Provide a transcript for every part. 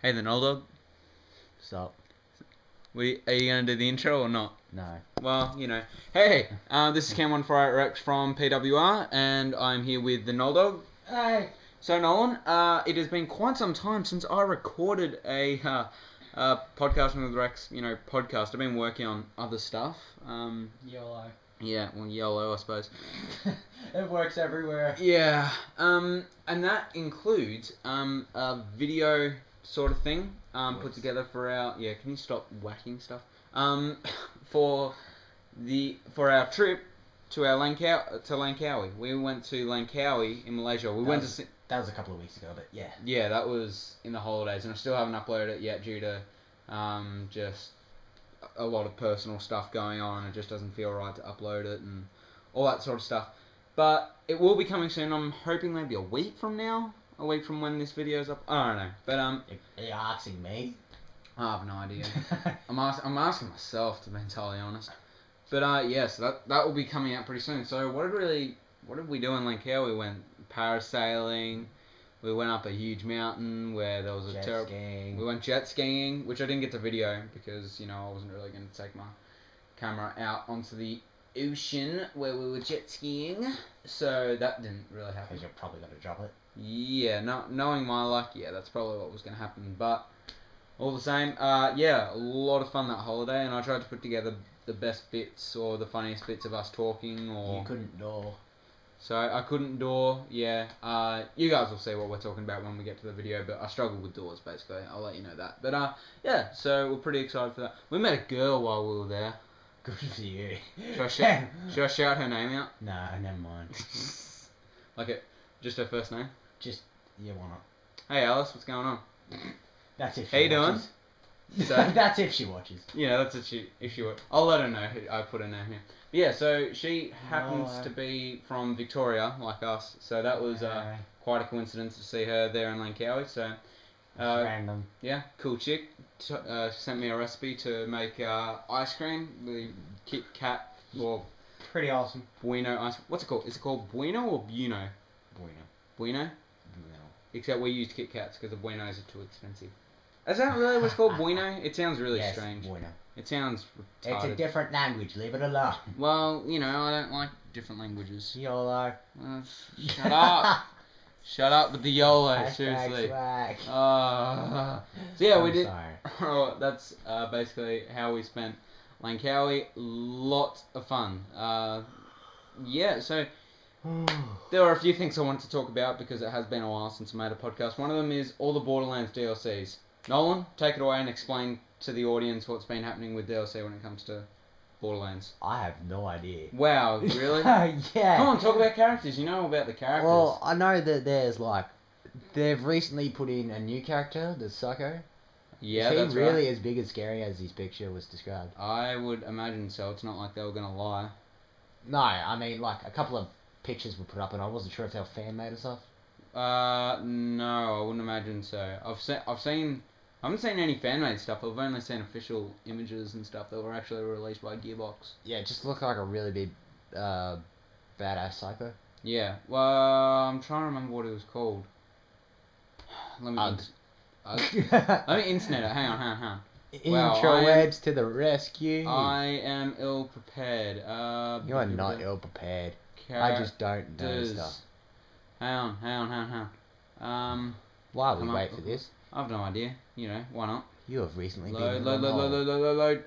Hey, tHeNoLdOg. Stop. Are you going to do the intro or not? No. Well, you know. Hey, this is Cam1448Rex from PWR, and I'm here with tHeNoLdOg. Hey. So, Nolan, it has been quite some time since I recorded a Podcasting with Rex, podcast. I've been working on other stuff. YOLO. Yeah, well, YOLO, I suppose. It works everywhere. Yeah, and that includes a video sort of thing put together for our... Yeah, can you stop whacking stuff? For our trip to Langkawi. We went to Langkawi in Malaysia. That was a couple of weeks ago, but yeah. Yeah, that was in the holidays, and I still haven't uploaded it yet due to just a lot of personal stuff going on, and it just doesn't feel right to upload it and all that sort of stuff. But it will be coming soon. I'm hoping maybe a week from now, a week from when this video's up. I don't know, but Are you asking me? I have no idea. I'm asking myself, to be entirely honest. But yes, that will be coming out pretty soon. So what did we do in Langkawi? We went parasailing. We went up a huge mountain where there was a terrible... We went jet skiing, which I didn't get to video because, I wasn't really going to take my camera out onto the ocean where we were jet skiing. So that didn't really happen. Because you're probably going to drop it. Yeah, knowing my luck, yeah, that's probably what was going to happen. But all the same, yeah, a lot of fun that holiday, and I tried to put together the best bits or the funniest bits of us talking. Or you couldn't door. So I couldn't door, yeah. You guys will see what we're talking about when we get to the video, but I struggled with doors, basically. I'll let you know that. But, yeah, so we're pretty excited for that. We met a girl while we were there. Good for you. Should I shout her name out? Nah, never mind. Just her first name? Yeah, why not? Hey, Alice, what's going on? That's if How you doing? So, that's if she watches. Yeah, that's if she would. I'll let her know I put her name here. But yeah, so she happens to be from Victoria, like us. So that was quite a coincidence to see her there in Langkawi. So random. Yeah, cool chick. Sent me a recipe to make ice cream. The Kit Kat or pretty awesome. Bueno ice. What's it called? Is it called Bueno or Buno? Bueno. No. Except we used Kit Kats because the Buenos are too expensive. Is that really what's called Bueno? It sounds really strange. Bueno. It sounds retarded. It's a different language, leave it alone. Well, I don't like different languages. YOLO. Shut up. Shut up with the YOLO, seriously. Swag. So yeah, we did. Sorry. Oh, that's basically how we spent Langkawi. Lots of fun. Yeah, so there are a few things I wanted to talk about because it has been a while since I made a podcast. One of them is all the Borderlands DLCs. Nolan, take it away and explain to the audience what's been happening with DLC when it comes to Borderlands. I have no idea. Wow, really? Yeah. Come on, talk about characters. You know about the characters. Well, I know that there's they've recently put in a new character, the Psycho. Yeah, Is that's he really right. as big and scary as his picture was described? I would imagine so. It's not like they were going to lie. No, I mean, a couple of pictures were put up and I wasn't sure if they were fan-made or stuff. No, I wouldn't imagine so. I haven't seen any fan-made stuff. I've only seen official images and stuff that were actually released by Gearbox. Yeah, it just looked like a really big, badass Psycho. Yeah. Well, I'm trying to remember what it was called. Let me internet it. Hang on. Intrawebs to the rescue. I am ill prepared. You are not ill prepared. I just don't know stuff. Hang on. While we wait for this. I've no idea. Why not? You have recently load.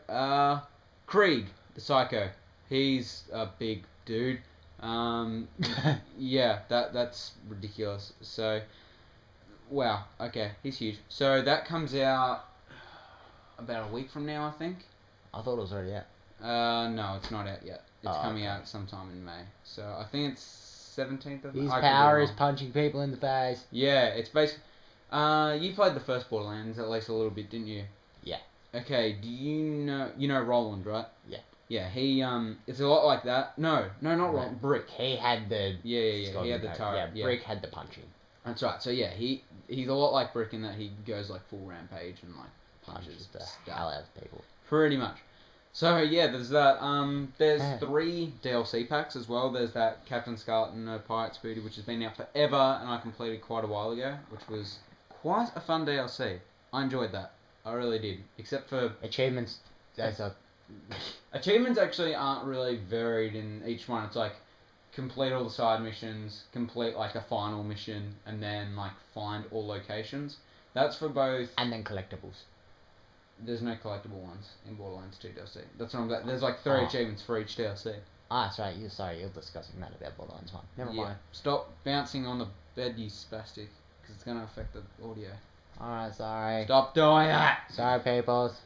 Krieg, the Psycho. He's a big dude. Yeah, that's ridiculous. So, wow. Okay, he's huge. So that comes out about a week from now, I think. I thought it was already out. No, it's not out yet. It's coming out sometime in May. So I think it's 17th of May. His power is punching people in the face. Yeah, it's basically... you played the first Borderlands at least a little bit, didn't you? Yeah. Okay, do you know Roland, right? Yeah. Yeah, he, it's a lot like that. No, not Roland, Brick. He had the... Yeah, he had the turret. Yeah, Brick had the punching. That's right, so yeah, he's a lot like Brick in that he goes full rampage and punches the stuff. hell out of people. Pretty much. So yeah, there's that. There's 3 DLC packs as well. There's that Captain Scarlet and No Pirate's Booty, which has been out forever, and I completed quite a while ago, which was quite a fun DLC. I enjoyed that. I really did. Except for Achievements. That's a. achievements actually aren't really varied in each one. It's like complete all the side missions, complete like a final mission, and then like find all locations. That's for both. And then collectibles. There's no collectible ones in Borderlands 2 DLC. That's what I'm about. There's like 3 achievements for each DLC. Ah, that's right. You're discussing that about Borderlands 1. Never mind. Stop bouncing on the bed, you spastic, because it's gonna affect the audio. Alright, sorry. Stop doing that. Sorry, peoples.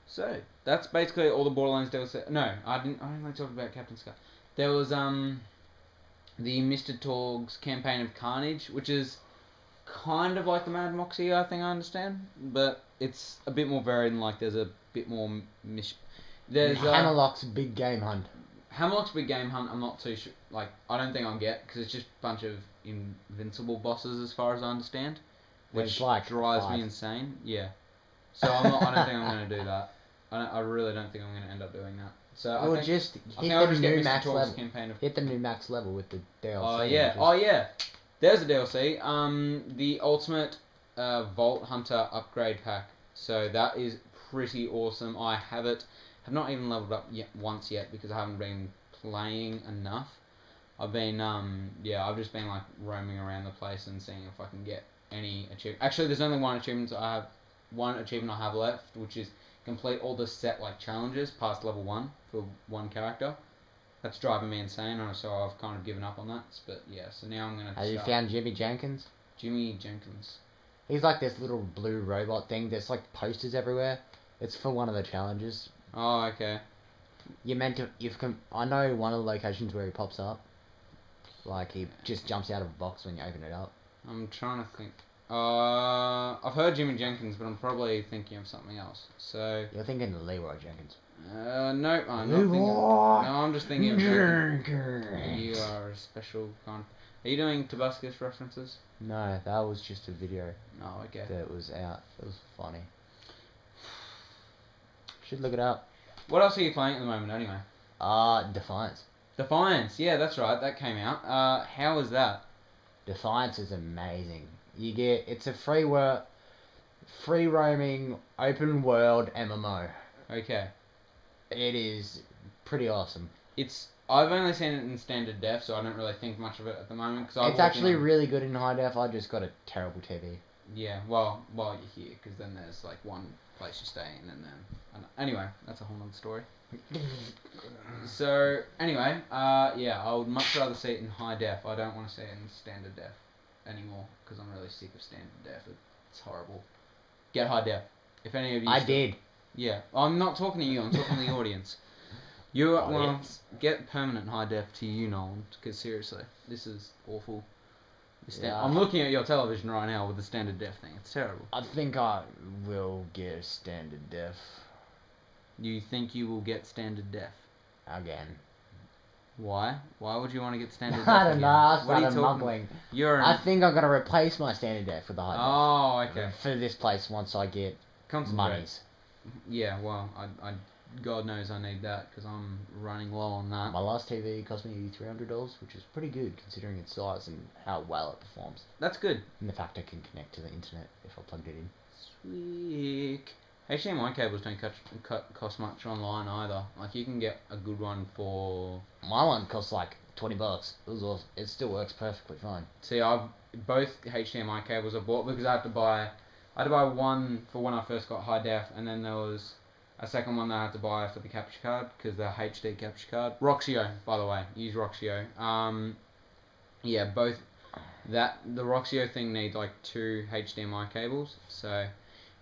So that's basically all the Borderlands DLC. No, I didn't really talk about Captain Scar. There was the Mr. Torg's campaign of Carnage, which is kind of like the Mad Moxie, I think I understand, but it's a bit more varied and like there's a bit more mission. There's Hammerlock's Big Game Hunt. Hammerlock's Big Game Hunt. I'm not too sure. Like I don't think I'll get because it's just a bunch of invincible bosses as far as I understand, which like drives 5. me insane. Yeah. So I don't think I'm going to do that. I really don't think I'm going to end up doing that. So Well, I think just hit I'll the just get new Mr. max Torg's level. campaign of. Hit the new max level with the DLC. Oh yeah. Oh yeah. There's a DLC. The Ultimate Vault Hunter upgrade pack. So that is pretty awesome. I have it. Have not even leveled up once yet because I haven't been playing enough. I've been I've just been like roaming around the place and seeing if I can get any achievement. Actually, there's only one achievement I have left, which is complete all the set like challenges past level 1 for one character. That's driving me insane, and so I've kind of given up on that. But yeah, so now I'm gonna. Have you found Jimmy Jenkins? Jimmy Jenkins? He's like this little blue robot thing. There's like posters everywhere. It's for one of the challenges. Oh, okay. You're meant to. I know one of the locations where he pops up. Like he just jumps out of a box when you open it up. I'm trying to think. I've heard Jimmy Jenkins, but I'm probably thinking of something else. So. You're thinking of Leroy Jenkins. No, I'm not thinking. No, I'm just thinking of Jenkins. You are a special kind. Are you doing Tobuscus references? No, that was just a video. Oh, okay. That was out. It was funny. Should look it up. What else are you playing at the moment, anyway? Defiance. Defiance, yeah, that's right. That came out. How was that? Defiance is amazing. It's a free roaming open world MMO. Okay. It is pretty awesome. I've only seen it in standard def, so I don't really think much of it at the moment. It's actually really good in high def. I just got a terrible TV. Yeah, well, while you're here, because then there's like one place you stay in, and then anyway, that's a whole other story. So anyway, I would much rather see it in high def. I don't want to see it in standard def anymore because I'm really sick of standard def. It's horrible. Get high def. If any of you. I did. Yeah, I'm not talking to you. I'm talking to the audience. Get permanent high def to you, Nolan. Because seriously, this is awful. I'm looking at your television right now with the standard def thing. It's terrible. I think I will get standard def. You think you will get standard def? Again. Why? Why would you want to get standard def? I don't know. I What are you started talking? mumbling. I think I'm going to replace my standard def with the high def. Oh, okay. For this place once I get monies. Yeah, well, I God knows I need that because I'm running low on that. My last TV cost me $300, which is pretty good considering its size and how well it performs. That's good. And the fact I can connect to the internet if I plugged it in. Sweet. HDMI cables don't cost much online either. Like you can get a good one for. My one costs like $20. It was awesome. It still works perfectly fine. See, both HDMI cables I bought because I had to buy one for when I first got high def, and then there was a second one that I had to buy for the capture card because the HD capture card. Roxio, by the way, use Roxio. Both the Roxio thing needs like 2 HDMI cables. So,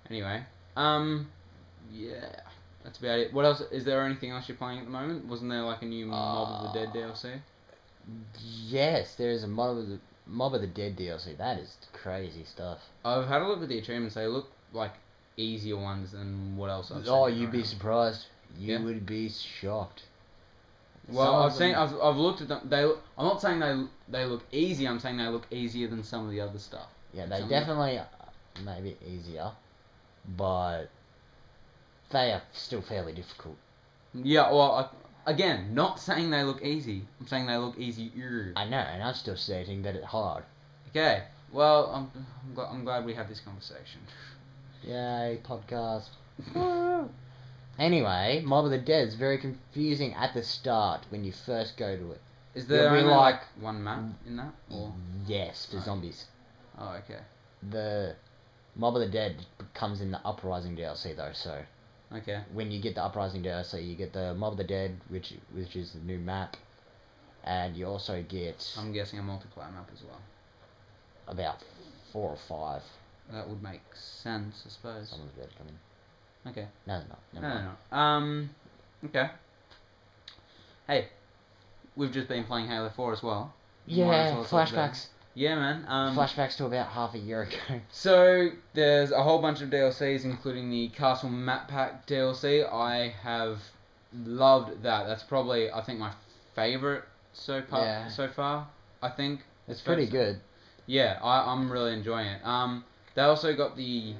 anyway, that's about it. What else? Is there anything else you're playing at the moment? Wasn't there like a new Mob of the Dead DLC? Yes, there is a Mob of the Dead DLC. That is crazy stuff. I've had a look at the achievements. They look like easier ones than what else I've seen. Oh, you'd be surprised. You would be shocked. Well, I've looked at them. I'm not saying they look easy. I'm saying they look easier than some of the other stuff. Yeah, they definitely may be easier, but they are still fairly difficult. Yeah, well, again, not saying they look easy. I'm saying they look easier. I know, and I'm still stating that it's hard. Okay. Well, I'm glad we had this conversation. Yay, podcast. Anyway, Mob of the Dead is very confusing at the start when you first go to it. Is there only like one map in that? Or? Yes, for zombies. Oh, okay. The Mob of the Dead comes in the Uprising DLC though, so okay. When you get the Uprising DLC, you get the Mob of the Dead, which is the new map, and you also get. I'm guessing a multiplayer map as well. About 4 or 5. That would make sense, I suppose. Someone's about to come in. Okay. No, they're not. No. Okay. Hey, we've just been playing Halo 4 as well. Yeah, flashbacks. Yeah, man. Flashbacks to about half a year ago. So, there's a whole bunch of DLCs, including the Castle Map Pack DLC. I have loved that. That's probably, I think, my favourite so far, I think. It's pretty good. Yeah, I'm really enjoying it. They also got the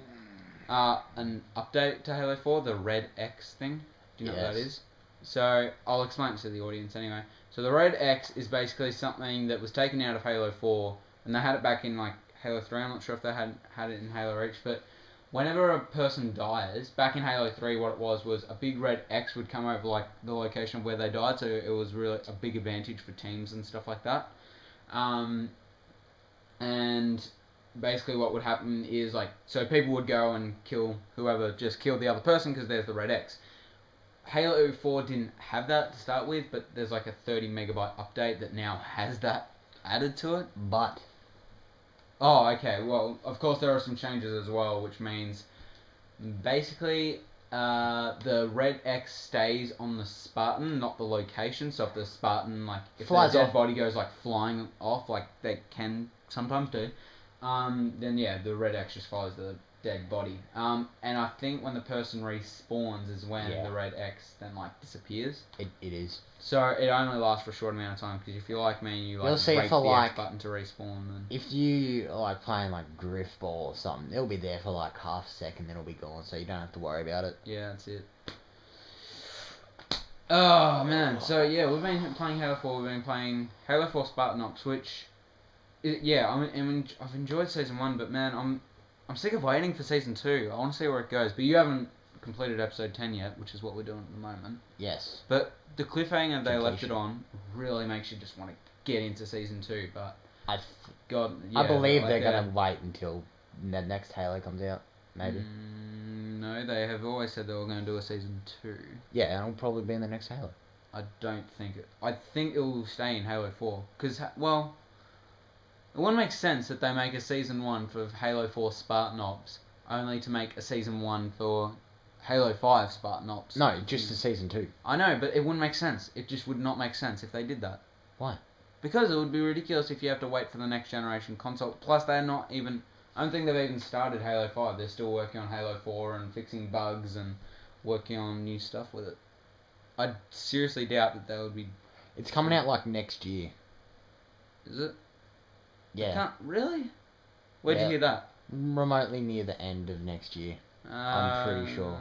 an update to Halo 4, the Red X thing. Do you know what that is? So I'll explain it to the audience anyway. So the Red X is basically something that was taken out of Halo 4, and they had it back in like Halo 3. I'm not sure if they had it in Halo Reach, but whenever a person dies, back in Halo 3, what it was a big red X would come over like the location of where they died. So it was really a big advantage for teams and stuff like that. And basically what would happen is like, so people would go and kill whoever just killed the other person because there's the red X. Halo 4 didn't have that to start with, but there's like a 30 megabyte update that now has that added to it. But oh, okay. Well, of course there are some changes as well, which means basically the red X stays on the Spartan, not the location. So if the Spartan, like, if their dead body goes like flying off, like they can sometimes do, then yeah, the red X just follows the dead body. And I think when the person respawns is when the red X then like disappears. It is. So it only lasts for a short amount of time, because if you're like me and you like wait for the X button to respawn, then if you like playing like Griff Ball or something, it'll be there for like half a second, then it'll be gone, so you don't have to worry about it. Yeah, that's it. Oh man, so yeah, we've been playing Halo 4. We've been playing Halo 4 Spartan Ops, which I've enjoyed season 1, but man, I'm sick of waiting for season 2. I want to see where it goes. But you haven't completed episode 10 yet, which is what we're doing at the moment. Yes. But the cliffhanger they left it on really makes you just want to get into season 2. But I like believe they're gonna wait until the next Halo comes out. Maybe. No, they have always said they were going to do a season 2. Yeah, and it'll probably be in the next Halo. I don't think it. I think it will stay in Halo 4 because it wouldn't make sense that they make a season 1 for Halo 4 Spartan Ops only to make a season 1 for Halo 5 Spartan Ops. No, just a season 2. I know, but it wouldn't make sense. It just would not make sense if they did that. Why? Because it would be ridiculous if you have to wait for the next generation console. Plus, they're not even. I don't think they've even started Halo 5. They're still working on Halo 4 and fixing bugs and working on new stuff with it. I seriously doubt that they would be. It's coming out like next year. Is it? Yeah. Really? Where'd you hear that? Remotely near the end of next year. I'm pretty sure.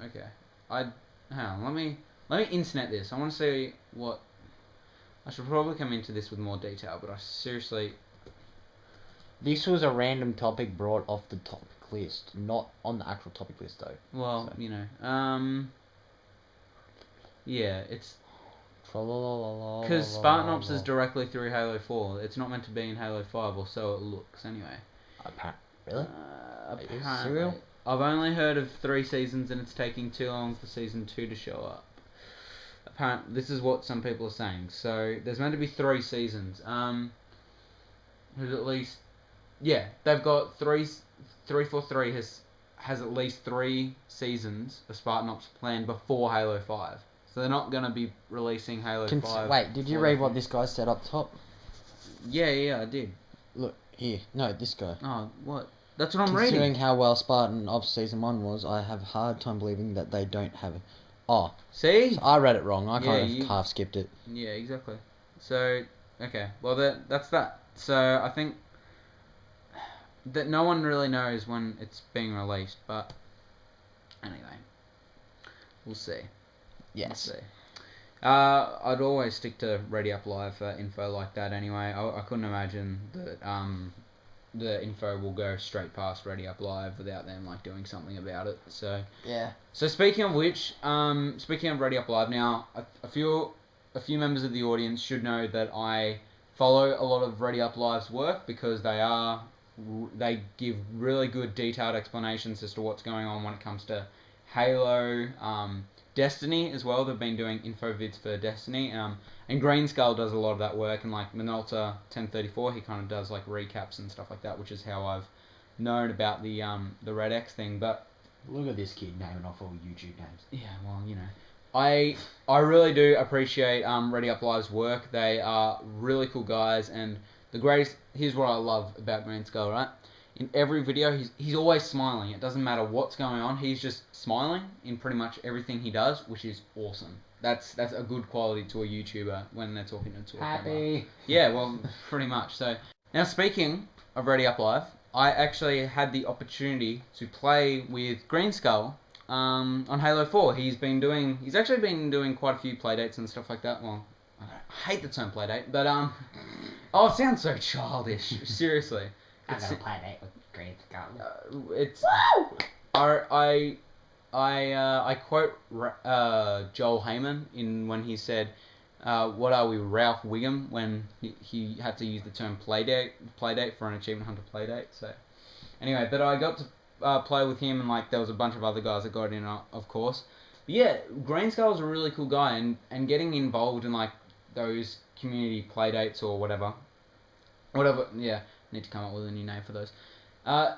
Okay. Hang on. Let me internet this. I want to see what. I should probably come into this with more detail, but I seriously. This was a random topic brought off the topic list, not on the actual topic list though. Well, so. Yeah, it's. Because Spartan Ops is directly through Halo 4. It's not meant to be in Halo 5, or so it looks, anyway. Really? Apparently. I've only heard of 3 seasons, and it's taking too long for season 2 to show up. Apparently, this is what some people are saying. So, there's meant to be 3 seasons. There's at least... Yeah, they've got 343 has at least 3 seasons of Spartan Ops planned before Halo 5. So they're not going to be releasing Halo 5. Wait, did you read what this guy said up top? Yeah, I did. Look, here. No, this guy. Oh, what? That's what I'm reading. Considering how well Spartan Ops Season 1 was, I have a hard time believing that they don't have it. Oh. See? So I read it wrong. I kind of half skipped it. Yeah, exactly. So, okay. Well, that's that. So, I think that no one really knows when it's being released, but anyway. We'll see. Yes. I'd always stick to ReadyUpLive for info like that anyway. I couldn't imagine that the info will go straight past ReadyUpLive without them like doing something about it. So Yeah. So speaking of which, speaking of ReadyUpLive now, a few members of the audience should know that I follow a lot of ReadyUpLive's work because they give really good detailed explanations as to what's going on when it comes to Halo, Destiny as well. They've been doing info vids for Destiny, and Green Skull does a lot of that work, and like Minolta 1034, he kind of does like recaps and stuff like that, which is how I've known about the Red X thing. But Look at this kid naming off all YouTube names. yeah, well, you know, I really do appreciate ReadyUpLive's work. They are really cool guys, and the greatest. Here's what I love about Green Skull, right? In every video, he's always smiling. It doesn't matter what's going on. He's just smiling in pretty much everything he does, which is awesome. That's a good quality to a YouTuber when they're talking to a camera. Happy. Yeah, well, pretty much. So now speaking of ReadyUpLive, I actually had the opportunity to play with Green Skull on Halo 4. He's actually been doing quite a few playdates and stuff like that. Well, I hate the term playdate, but oh, it sounds so childish. Seriously. I'm gonna play a date with Green Skull. It's I quote Joel Heyman when he said, "What are we, Ralph Wiggum?" when he had to use the term playdate for an Achievement Hunter playdate. So anyway, but I got to play with him, and like there was a bunch of other guys that got in, of course. But yeah, Green Skull is a really cool guy, and getting involved in like those community playdates or whatever. Yeah, need to come up with a new name for those.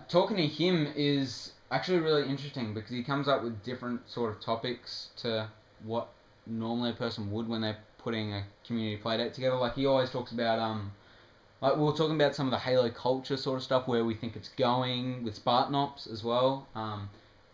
Talking to him is actually really interesting because he comes up with different sort of topics to what normally a person would when they're putting a community playdate together. Like he always talks about like we were talking about some of the Halo culture sort of stuff, where we think it's going with Spartan Ops as well,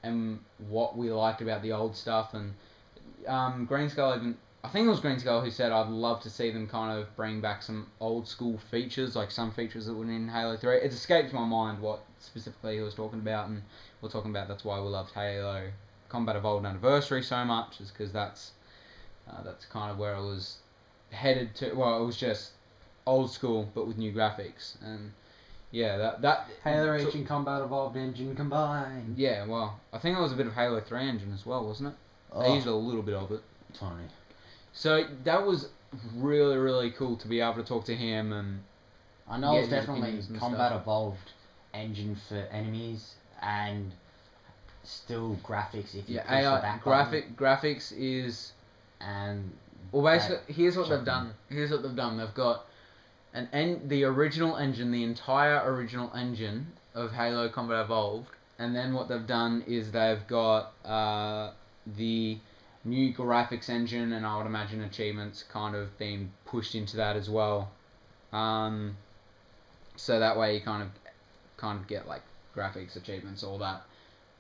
and what we liked about the old stuff. And Green Skull I think it was Green Skull who said I'd love to see them kind of bring back some old school features, like some features that were in Halo 3. It escapes my mind what specifically he was talking about, and we're talking about that's why we loved Halo Combat Evolved Anniversary so much, is because that's kind of where I was headed to. Well, it was just old school but with new graphics, and yeah, that Halo Reach and Combat Evolved engine combined. Yeah, well, I think it was a bit of Halo 3 engine as well, wasn't it? They used a little bit of it. Tony. So that was really, really cool to be able to talk to him, and I know it's definitely Combat Evolved engine for enemies, and still graphics if you push the back button. Graphics is, and well, basically here's what they've done. They've got the original engine, the entire original engine of Halo Combat Evolved, and then what they've done is they've got the new graphics engine, and I would imagine achievements kind of being pushed into that as well. So that way you kind of get like graphics, achievements, all that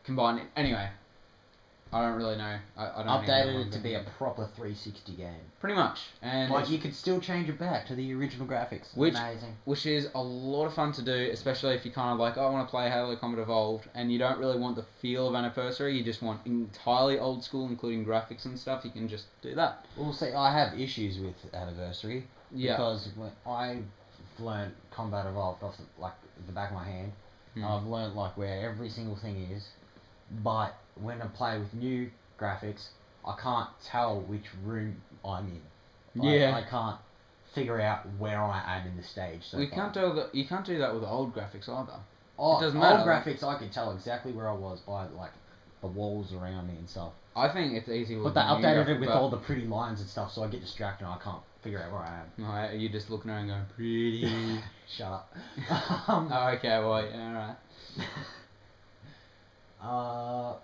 combined. Anyway, I don't really know. I don't updated it to be a proper 360 game. Pretty much, and like you could still change it back to the original graphics. Amazing. Which is a lot of fun to do, especially if you kind of like, oh, I want to play Halo Combat Evolved, and you don't really want the feel of Anniversary. You just want entirely old school, including graphics and stuff. You can just do that. Well, see, I have issues with Anniversary because when I've learned Combat Evolved off the back of my hand, I've learned like where every single thing is, but when I play with new graphics, I can't tell which room I'm in. I can't figure out where I am in the stage. So you can't do that with old graphics either. Oh, it doesn't matter. Old graphics, I can tell exactly where I was by like the walls around me and stuff. I think it's easy with. But they updated it with all the pretty lines and stuff, so I get distracted and I can't figure out where I am. No, you're just looking around going, pretty. Shut up. Oh, okay, well, yeah, alright.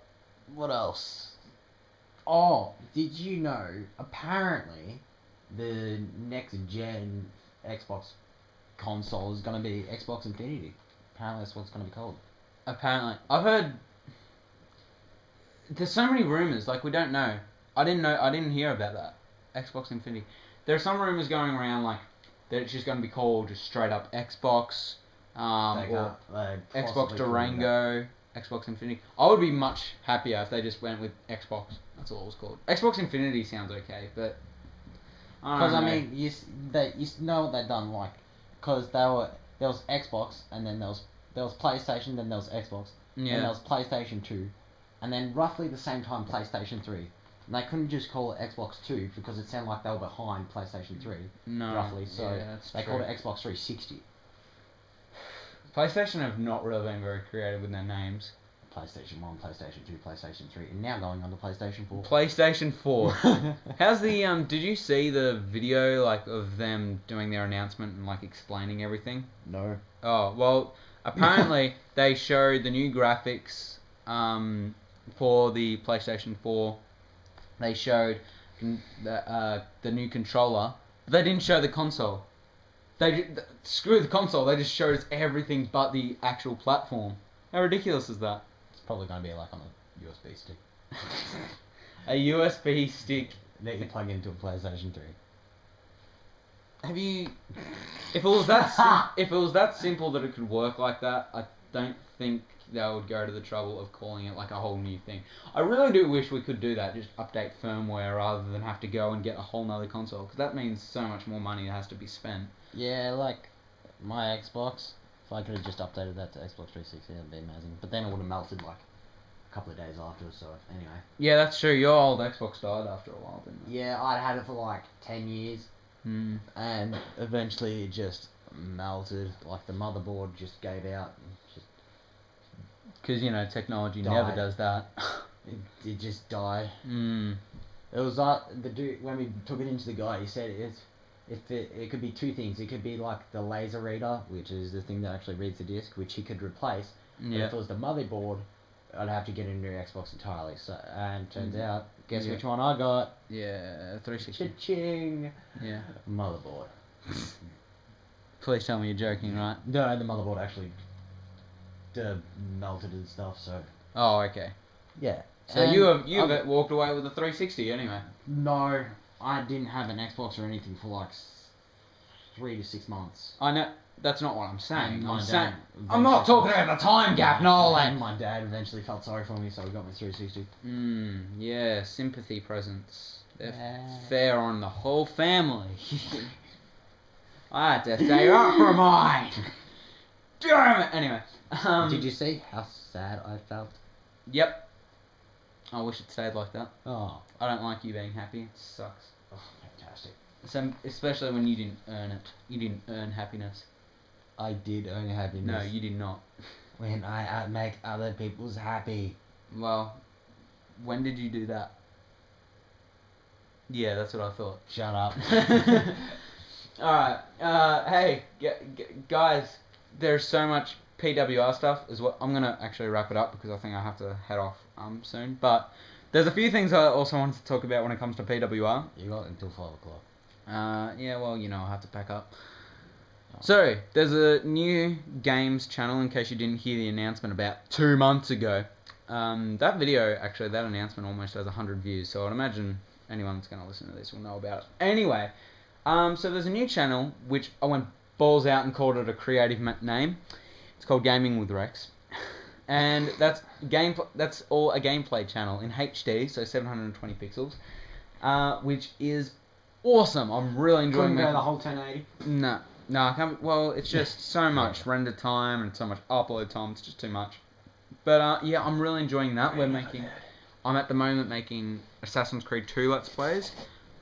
What else? Oh, did you know, apparently, the next gen Xbox console is going to be Xbox Infinity. Apparently that's what it's going to be called. Apparently. I've heard... There's so many rumours, like we don't know. I didn't hear about that. Xbox Infinity. There are some rumours going around, like, that it's just going to be called just straight up Xbox, or Xbox Durango, Xbox Infinity. I would be much happier if they just went with Xbox. That's all it was called. Xbox Infinity sounds okay, but Because I mean, you know what they've done, like, because there was Xbox, and then there was PlayStation, then there was Xbox, and then there was PlayStation 2, and then roughly the same time PlayStation 3. And they couldn't just call it Xbox 2 because it sounded like they were behind PlayStation 3, roughly. So they called it Xbox 360. PlayStation have not really been very creative with their names. PlayStation 1, PlayStation 2, PlayStation 3, and now going on to PlayStation 4. PlayStation 4. How's the did you see the video like of them doing their announcement and like explaining everything? No. Oh, well, apparently they showed the new graphics for the PlayStation 4. They showed the new controller, but they didn't show the console. Screw the console, they just showed us everything but the actual platform. How ridiculous is that? Probably going to be like on a USB stick. A USB stick that you plug into a PlayStation 3. Have you? If it was that simple that it could work like that, I don't think they would go to the trouble of calling it like a whole new thing. I really do wish we could do that, just update firmware rather than have to go and get a whole nother console, because that means so much more money that has to be spent. Yeah, like my Xbox. If I could have just updated that to Xbox 360, that'd be amazing. But then it would have melted like a couple of days after, so anyway. Yeah, that's true. Your old Xbox died after a while, didn't it? Yeah, I'd had it for like 10 years. And eventually it just melted. Like the motherboard just gave out. Because, technology never does that. It just died. It was like, the dude, when we took it into the guy, he said it could be two things. It could be like the laser reader, which is the thing that actually reads the disc, which he could replace. But if it was the motherboard, I'd have to get a new Xbox entirely. So, and turns out, guess which one I got? Yeah, 360. Cha-ching! Yeah. Motherboard. Please tell me you're joking, right? No, the motherboard actually melted and stuff. So. Oh, okay. Yeah. So you've walked away with a 360 anyway. No. I didn't have an Xbox or anything for like 3 to 6 months. I know. That's not what I'm saying. I'm not talking about the time gap, Nolan. And my dad eventually felt sorry for me, so he got me 360. Yeah, sympathy presents. They're fair on the whole family. I had to stay up for mine. Damn it. Anyway. Did you see how sad I felt? Yep. I wish it stayed like that. Oh. I don't like you being happy. It sucks. Oh, fantastic. Especially when you didn't earn it. You didn't earn happiness. I did earn happiness. No, you did not. When I make other people's happy. Well, when did you do that? Yeah, that's what I thought. Shut up. Alright. Hey, guys, there's so much PWR stuff as well. I'm going to actually wrap it up because I think I have to head off soon. But there's a few things I also wanted to talk about when it comes to PWR. You got until 5 o'clock. Yeah, well, I'll have to pack up. So, there's a new games channel, in case you didn't hear the announcement about 2 months ago. That video, actually, that announcement almost has 100 views, so I'd imagine anyone that's going to listen to this will know about it. Anyway, so there's a new channel, which I went balls out and called it a creative name. It's called Gaming with Rex. And that's all a gameplay channel in HD, so 720 pixels, which is awesome. I'm really enjoying it. Couldn't go the whole 1080? No, I can't. Well, it's just so much render time and so much upload time. It's just too much. But yeah, I'm really enjoying that. I'm at the moment making Assassin's Creed 2 Let's Plays.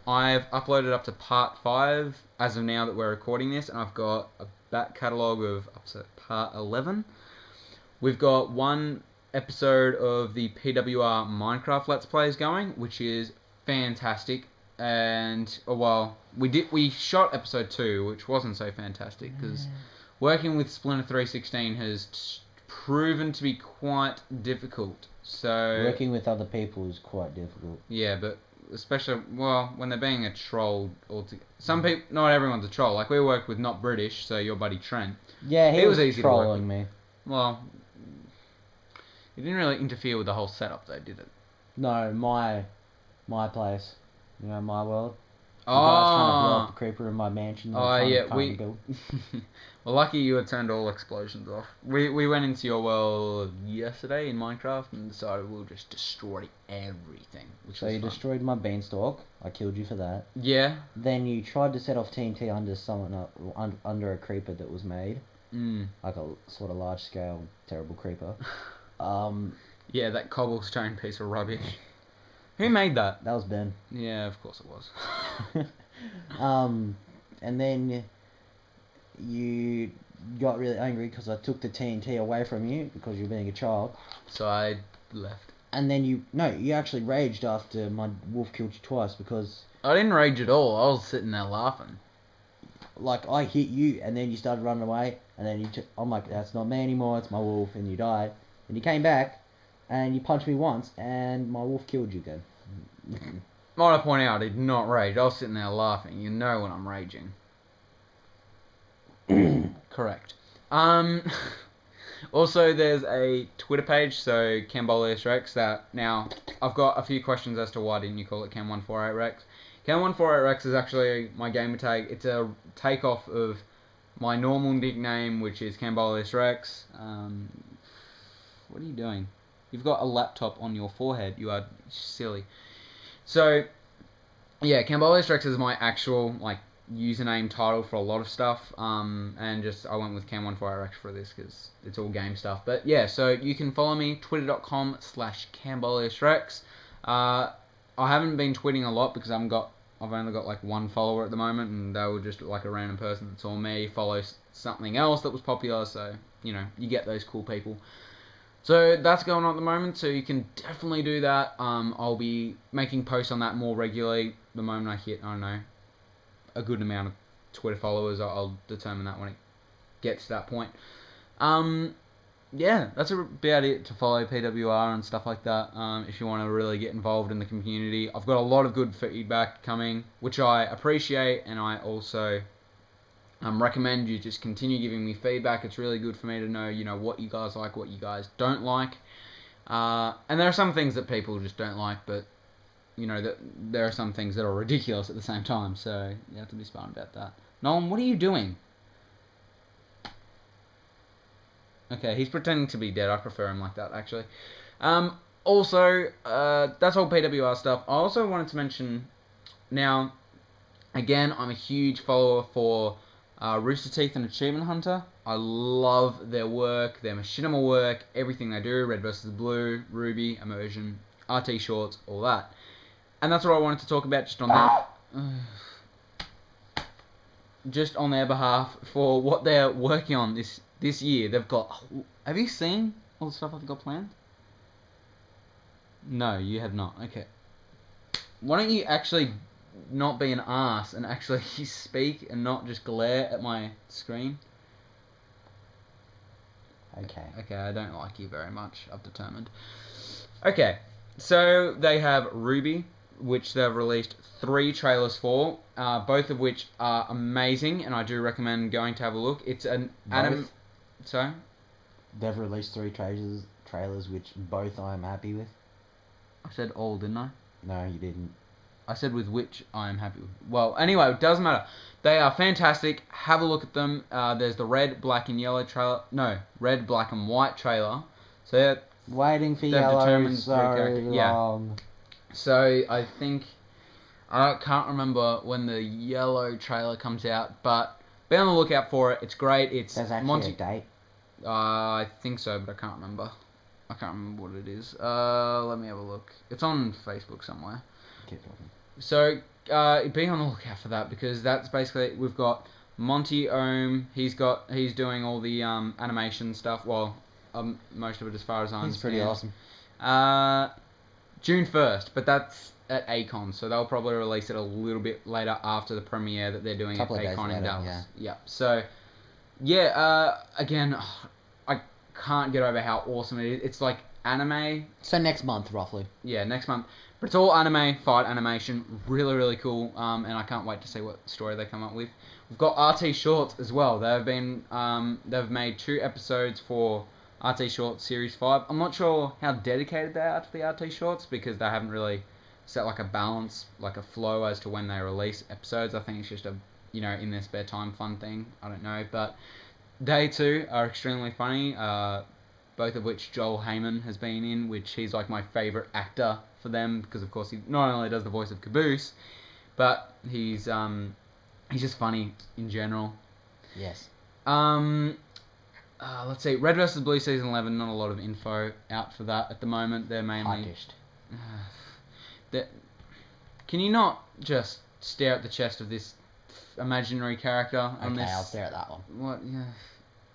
I've uploaded up to part 5 as of now that we're recording this, and I've got a back catalogue of up to part 11. We've got one episode of the PWR Minecraft Let's Plays going, which is fantastic. And we shot episode 2, which wasn't so fantastic because working with Splinter 316 has proven to be quite difficult. So working with other people is quite difficult. Yeah, but especially when they're being a troll. Some people, not everyone's a troll. Like we worked with Not British, so your buddy Trent. Yeah, he was easy trolling me. Well, it didn't really interfere with the whole setup, though, did it? No, my place. My world. You guys kind of blew up a creeper in my mansion. Oh yeah, well, lucky you had turned all explosions off. We went into your world yesterday in Minecraft and decided we'll just destroy everything. So you destroyed my beanstalk. I killed you for that. Yeah. Then you tried to set off TNT under a creeper that was made. Like a sort of large scale terrible creeper. Yeah, that cobblestone piece of rubbish. Who made that? That was Ben. Yeah, of course it was. And then you got really angry because I took the TNT away from you because you were being a child. So I left. And then you actually raged after my wolf killed you twice because... I didn't rage at all. I was sitting there laughing. Like, I hit you and then you started running away and then I'm like, that's not me anymore, it's my wolf, and you died. And you came back and you punched me once and my wolf killed you again. Might I point out, I did not rage. I was sitting there laughing. You know when I'm raging. Correct. Also, there's a Twitter page, so Cambolius that now I've got a few questions as to why didn't you call it Cam148Rex. Cam148Rex is actually my gamer tag. It's a takeoff of my normal nickname, which is Cambolius Rex. What are you doing? You've got a laptop on your forehead. You are silly. So, yeah, Cambolius Rex is my actual username title for a lot of stuff. And just I went with Cam148Rex for this because it's all game stuff. But yeah, so you can follow me twitter.com/CamboliusRex. I haven't been tweeting a lot because I've only got one follower at the moment, and they were just a random person that saw me follow something else that was popular. So you get those cool people. So that's going on at the moment, so you can definitely do that. I'll be making posts on that more regularly. The moment I hit, I don't know, a good amount of Twitter followers, I'll determine that when it gets to that point. Yeah, that's about it to follow PWR and stuff like that. If you want to really get involved in the community, I've got a lot of good feedback coming, which I appreciate, and I also recommend you just continue giving me feedback. It's really good for me to know, what you guys like, what you guys don't like. And there are some things that people just don't like, but, that there are some things that are ridiculous at the same time, so you have to be smart about that. Nolan, what are you doing? Okay, he's pretending to be dead. I prefer him like that, actually. Also, that's all PWR stuff. I also wanted to mention, now, again, I'm a huge follower for Rooster Teeth and Achievement Hunter. I love their work, their machinima work, everything they do, Red vs. Blue, Ruby, Immersion, RT Shorts, all that. And that's what I wanted to talk about just on their behalf for what they're working on this year. They've got... Have you seen all the stuff I've got planned? No, you have not. Okay. Why don't you actually not be an ass and actually speak and not just glare at my screen? Okay, I don't like you very much, I've determined. Okay, so they have Ruby, which they've released 3 trailers for, both of which are amazing, and I do recommend going to have a look. It's an anime... So? They've released 3 trailers, which both I am happy with. I said all, didn't I? No, you didn't. I said with which I am happy with. Well, anyway, it doesn't matter. They are fantastic. Have a look at them. There's the red, black, and yellow trailer. No, red, black, and white trailer. So waiting for yellow so long. So I think I can't remember when the yellow trailer comes out, but be on the lookout for it. It's great. It's There's actually a date. I think so, but I can't remember. I can't remember what it is. Let me have a look. It's on Facebook somewhere. Keep talking. So be on the lookout for that, because that's basically, we've got Monty Ohm. He's doing all the animation stuff. Well, most of it as far as I understand. He's pretty awesome. June 1st, but that's at Acon, so they'll probably release it a little bit later after the premiere that they're doing at Acon in Dallas. Yeah. So, yeah, again, I can't get over how awesome it is. It's like anime. So next month, roughly. Yeah, next month. But it's all anime, fight animation, really, really cool, and I can't wait to see what story they come up with. We've got RT Shorts as well. They've made 2 episodes for RT Shorts Series 5. I'm not sure how dedicated they are to the RT Shorts, because they haven't really set like a balance, like a flow as to when they release episodes. I think it's just a, in their spare time fun thing. I don't know, but they too are extremely funny. Both of which Joel Heyman has been in, which he's like my favourite actor for them, because of course he not only does the voice of Caboose, but he's just funny in general. Yes. Let's see, Red vs. Blue season 11. Not a lot of info out for that at the moment. They're mainly. Can you not just stare at the chest of this imaginary character on this? Okay, I'll stare at that one. What? Yeah.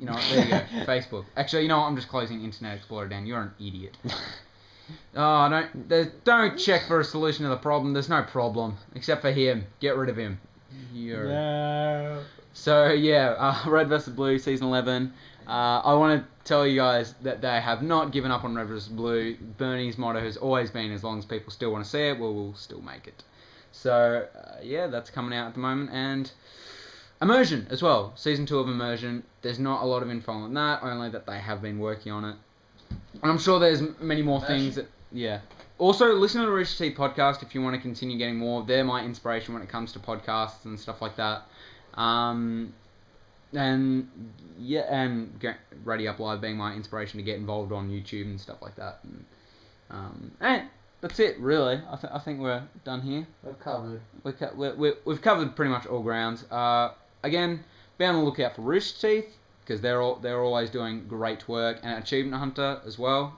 You know what? There you go. Facebook. Actually, you know what? I'm just closing Internet Explorer down. You're an idiot. Don't check for a solution to the problem. There's no problem except for him. Get rid of him. No. So yeah, Red vs. Blue season 11. I want to tell you guys that they have not given up on Red vs. Blue. Bernie's motto has always been, as long as people still want to see it, we'll still make it. So yeah, that's coming out at the moment. And Immersion as well. Season 2 of Immersion. There's not a lot of info on that, only that they have been working on it. And I'm sure there's many more things that... Yeah. Also, listen to the Rooster Teeth podcast if you want to continue getting more. They're my inspiration when it comes to podcasts and stuff like that. And ReadyUpLive being my inspiration to get involved on YouTube and stuff like that. And that's it, really. I think we're done here. We've covered. We've covered pretty much all grounds. Again, be on the lookout for Rooster Teeth, because they're always doing great work, and Achievement Hunter as well.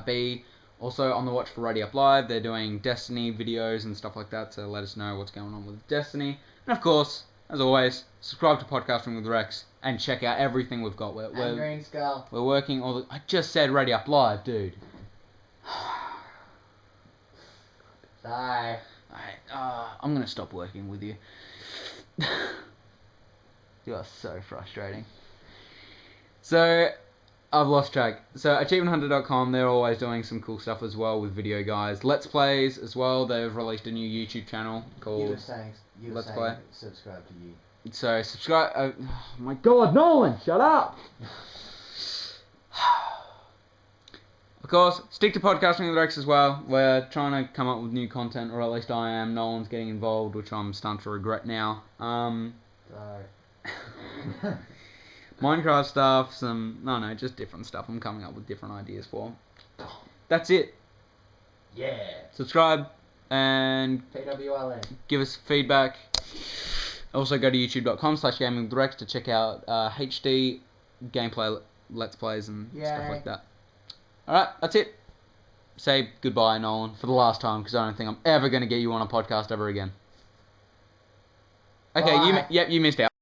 Be also on the watch for ReadyUpLive. They're doing Destiny videos and stuff like that, so let us know what's going on with Destiny. And of course, as always, subscribe to Podcasting with Rex and check out everything we've got. We're Green Skull. We're working all the... I just said ReadyUpLive, dude. Sorry. I'm going to stop working with you. You are so frustrating. So, I've lost track. So, achievementhunter.com, they're always doing some cool stuff as well with video guys. Let's Plays as well. They've released a new YouTube channel called You were saying Play. Subscribe to you. So, subscribe... oh my god, Nolan, shut up! Of course, stick to Podcasting with Rex as well. We're trying to come up with new content, or at least I am. Nolan's getting involved, which I'm starting to regret now. Sorry. Minecraft stuff, just different stuff I'm coming up with different ideas for. That's it. Yeah. Subscribe and PWLN. give us feedback. Also go to youtube.com/gamingwithrex to check out HD gameplay Let's Plays and stuff like that. Alright, that's it. Say goodbye, Nolan, for the last time, because I don't think I'm ever going to get you on a podcast ever again. Okay, you missed out.